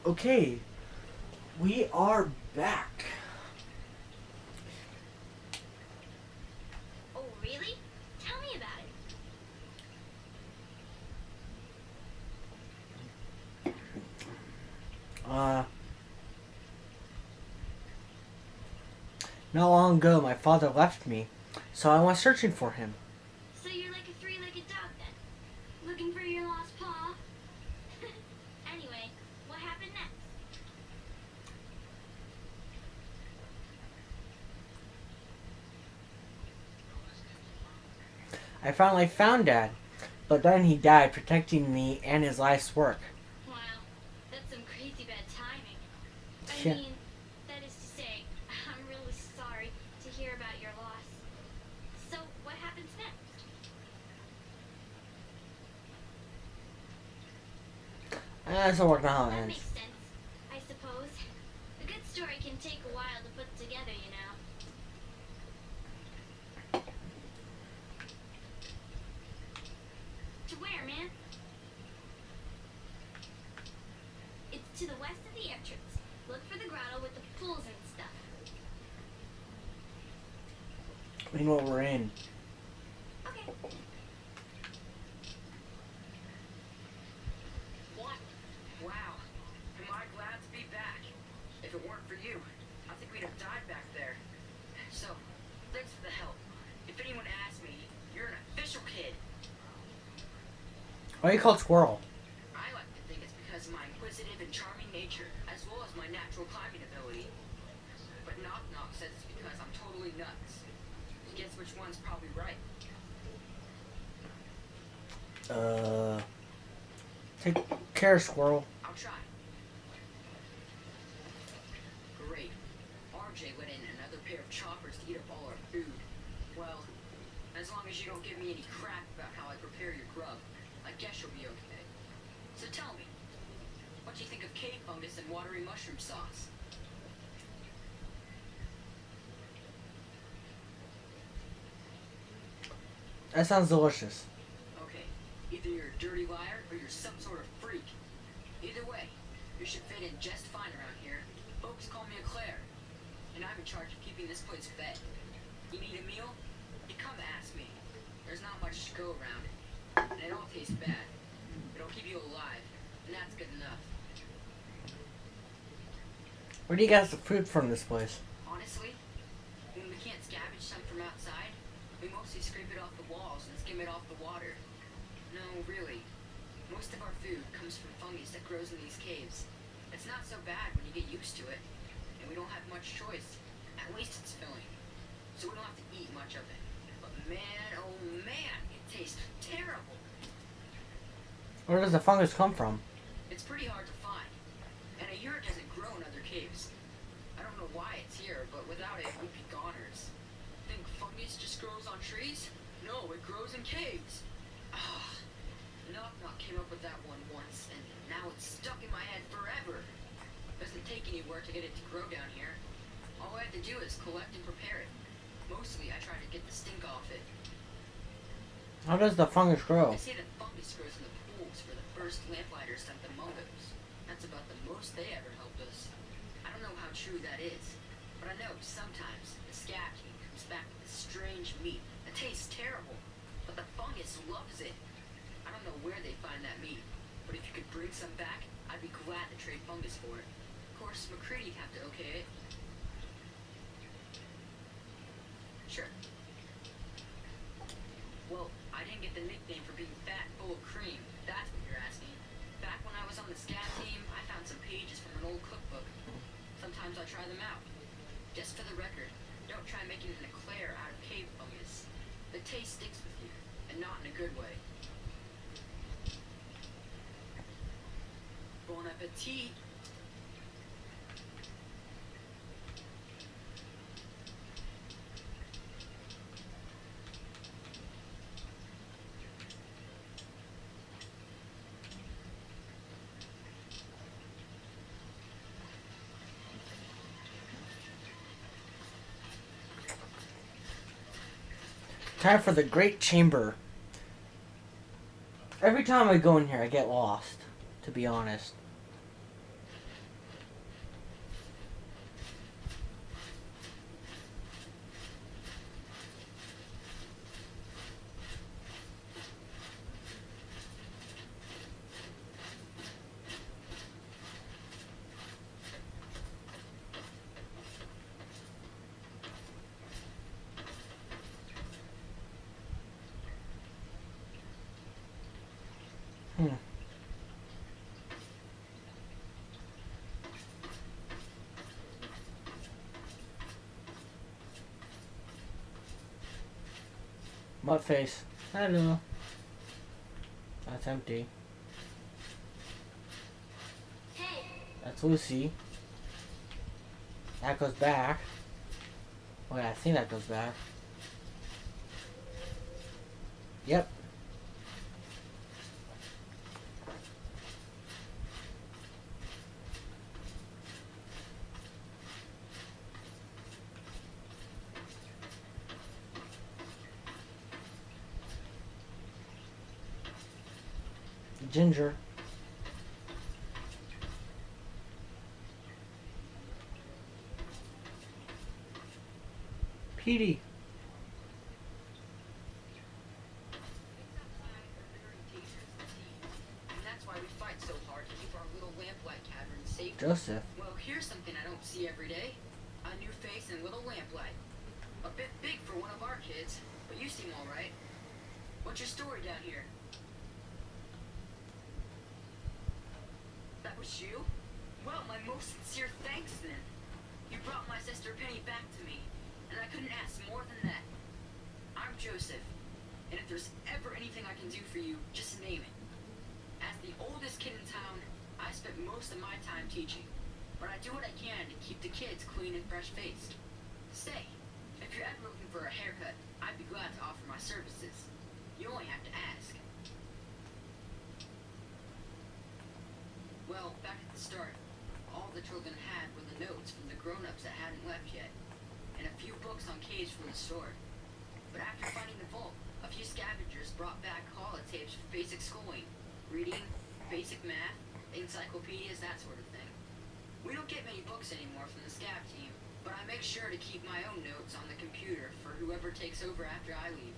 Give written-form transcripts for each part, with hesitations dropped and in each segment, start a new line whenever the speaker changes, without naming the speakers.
Okay, we are back.
Oh, really? Tell me about
Uh, Not long ago, my father left me, so I went searching for him.
it. So you're like a three-legged dog then? Looking for your lost paw? Anyway, what happened next?
I finally found Dad, but then he died protecting me and his life's work.
Wow, that's some crazy bad timing. I
Yeah.
mean, that is to say, I'm really sorry to hear about your loss. So, what happens next?
That's a work now
That
ends.
makes sense, I suppose. A good story can take a while to put together, you know. To where, man? It's to the west of the entrance. Look for the grotto with the pools and stuff.
We know what we're in.
Okay.
What? Wow. Am I glad to be back. If it weren't for you, I think we'd have died back there. So, thanks for the help. If anyone asks me, you're an official kid.
Why are you called Squirrel?
I like to think it's because of my inquisitive and charming nature, as well as my natural climbing ability. But Knock Knock says it's because I'm totally nuts. Guess which one's probably right.
Take care, Squirrel.
I'll try. Great. RJ let in another pair of choppers to eat up all our food. Well, as long as you don't give me any crap about how I prepare your grub, I guess you'll be okay. So tell me, what do you think of cave fungus and watery mushroom sauce?
That sounds delicious.
Okay, either you're a dirty liar or you're some sort of freak. Either way, you should fit in just fine around here. Folks call me a Claire, and I'm in charge of keeping this place fed. You need a meal? You come ask me. There's not much to go around, and it all tastes bad. It'll keep you alive, and that's good enough.
Where do you get the food from this place?
Honestly, when we can't scavenge some from outside, we mostly scrape it off the walls and skim it off the water. No, really. Most of our food comes from fungus that grows in these caves. It's not so bad when you get used to it, and we don't have much choice. At least it's filling, so we don't have to eat much of it. But man, oh man, it tastes terrible.
Where does the fungus come from?
It's pretty hard to find, and a yurt doesn't grow in other caves. I don't know why it's here, but without it, we'd be goners. Think fungus just grows on trees? No, it grows in caves. Ah, Knock Knock came up with that one once, and now it's stuck in my head forever. Doesn't take any work to get it to grow down here. All I have to do is collect and prepare it. Mostly, I try to get the stink off it.
How does the fungus grow?
They say that fungus grows in the pools where the first lamplighters sent the Mongos. That's about the most they ever helped us. I don't know how true that is, but I know sometimes the scat king comes back with this strange meat that tastes terrible, but the fungus loves it. I don't know where they find that meat, but if you could bring some back, I'd be glad to trade fungus for it. Of course, McCready'd have to okay it. Sure. Well, I didn't get the nickname for being fat and full of cream, if that's what you're asking. Back when I was on the scat team, I found some pages from an old cookbook. Sometimes I try them out. Just for the record, don't try making an eclair out of cave fungus. The taste sticks with you, and not in a good way. Bon appetit!
Time for the Great Chamber. Every time I go in here, I get lost, to be honest. What face? Hello. That's empty.
Hey,
That's Lucy. That goes back. Wait, I think that goes back. Yep. Ginger. Petey.
And that's why we fight so hard to keep our little lamplight cavern safe.
Joseph.
Well, here's something I don't see every day. A new face and little lamplight. A bit big for one of our kids, but you seem alright. What's your story down here? That was you? Well, my most sincere thanks then. You brought my sister Penny back to me, and I couldn't ask more than that. I'm Joseph, and if there's ever anything I can do for you, just name it. As the oldest kid in town, I spent most of my time teaching, but I do what I can to keep the kids clean and fresh-faced. Say, if you're ever looking for a haircut, I'd be glad to offer my services. You only have to ask. Well, back at the start, all the children had were the notes from the grown-ups that hadn't left yet, and a few books on caves from the store. But after finding the vault, a few scavengers brought back holotapes for basic schooling, reading, basic math, encyclopedias, that sort of thing. We don't get many books anymore from the scav team, but I make sure to keep my own notes on the computer for whoever takes over after I leave.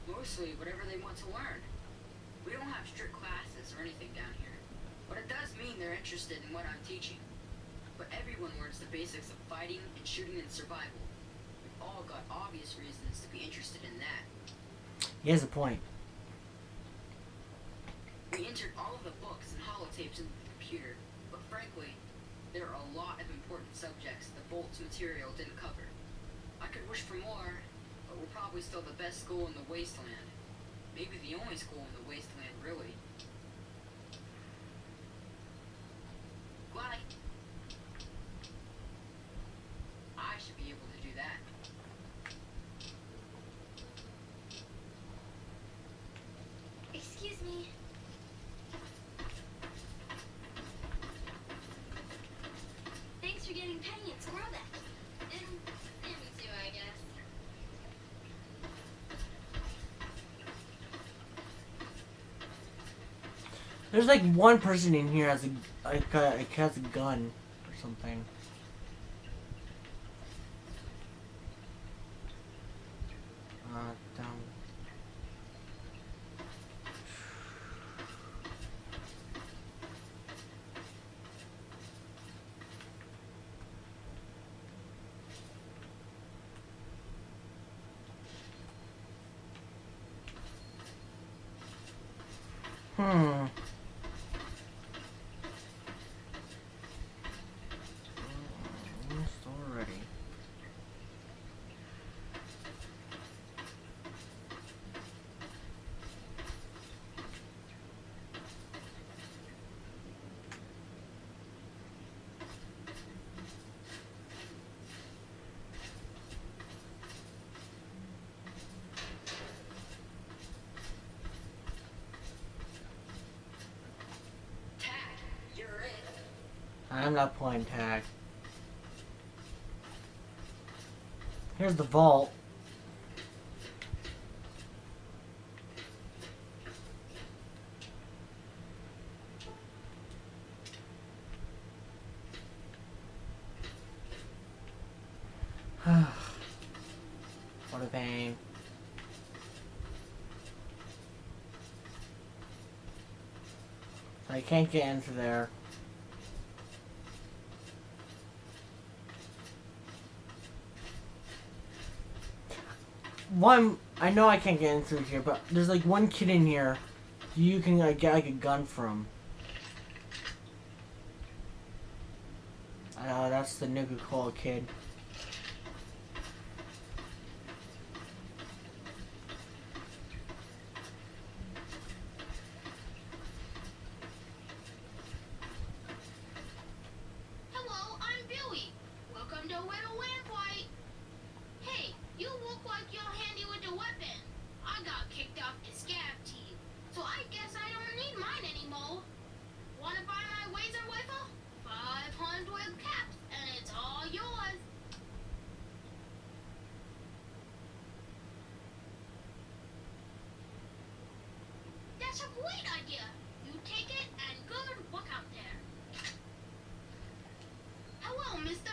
Mostly whatever they want to learn. We don't have strict classes or anything down here, but it does mean they're interested in what I'm teaching. But everyone learns the basics of fighting and shooting and survival. We've all got obvious reasons to be interested in that.
He has a point.
We entered all of the books and holotapes into the computer, but frankly, there are a lot of important subjects the Bolt's material didn't cover. I could wish for more, but we're probably still the best school in the wasteland. Maybe the only school in the wasteland, really. Glad I should be able to do that.
excuse me. Thanks for getting Penny and Squirrel back. And Sammy too, I guess.
There's like one person in here has has a gun or something. Down. Almost already.
Tag, you're it.
I'm not playing tag. Here's the vault. What a pain. I can't get into there. One, I know I can't get in through here, but there's like one kid in here you can like get like a gun from. That's the Nuka-Cola kid.
That's a great idea. You take it and good walk out there. Hello, mister.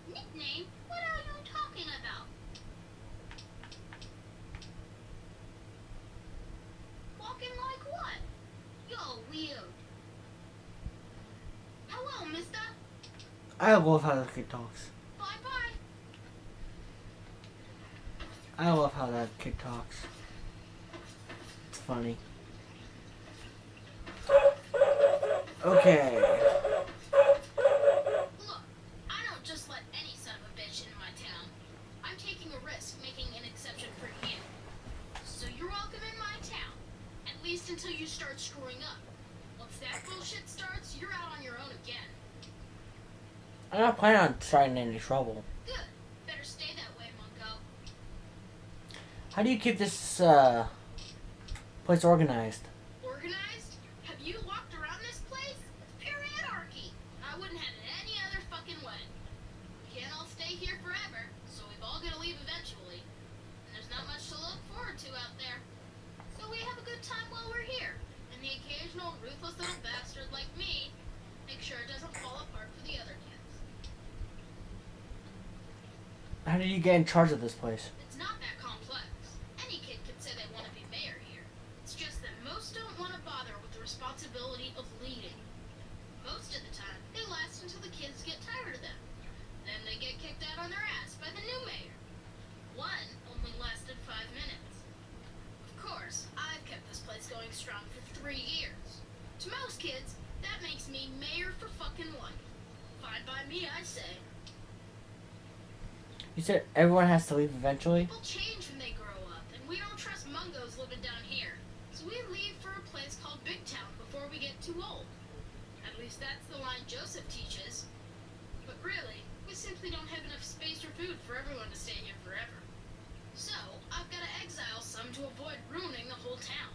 Nickname? What are you talking about? Walking like what? You're weird. Hello, mister.
I love how that kid talks.
Bye-bye.
I love how that kid talks. It's funny. Okay.
Look, I don't just let any son of a bitch in my town. I'm taking a risk making an exception for you. So you're welcome in my town. At least until you start screwing up. Once that bullshit starts, you're out on your own again.
I'm not planning on starting any trouble.
Good. Better stay that way, Mungo.
How do you keep this place organized?
Organized? Have you walked around this place? It's pure anarchy. I wouldn't have it any other fucking way. We can't all stay here forever, so we've all got to leave eventually. And there's not much to look forward to out there. So we have a good time while we're here. And the occasional ruthless little bastard like me make sure it doesn't fall apart for the other kids.
How did you get in charge of this place?
It's not that complex. Any kid can say they want to be mayor here. It's just that most don't want to bother with the responsibility of leading. Most of the time, they last until the kids get tired of them. Then they get kicked out on their ass by the new mayor. One only lasted 5 minutes. Of course, I've kept this place going strong for 3 years. To most kids, that makes me mayor for fucking life. Fine by me, I say.
You said everyone has to leave eventually?
People change when they grow up, and we don't trust Mungos living down here. So we leave for a place called Big Town before we get too old. At least that's the line Joseph teaches. But really, we simply don't have enough space or food for everyone to stay here forever. So, I've got to exile some to avoid ruining the whole town.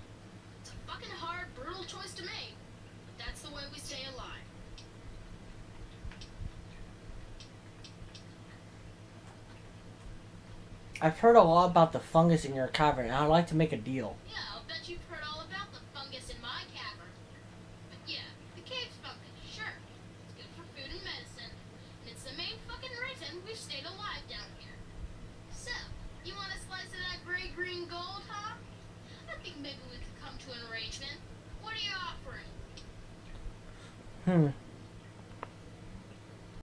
It's a fucking hard, brutal choice to make, but that's the way we stay alive.
I've heard a lot about the fungus in your cavern, and I'd like to make a deal.
Yeah, I'll bet you've heard all about the fungus in my cavern. But yeah, the cave's fungus, sure. It's good for food and medicine, and it's the main fucking reason we've stayed alive down here. So, you want a slice of that gray-green gold, huh? I think maybe we could come to an arrangement. What are you offering?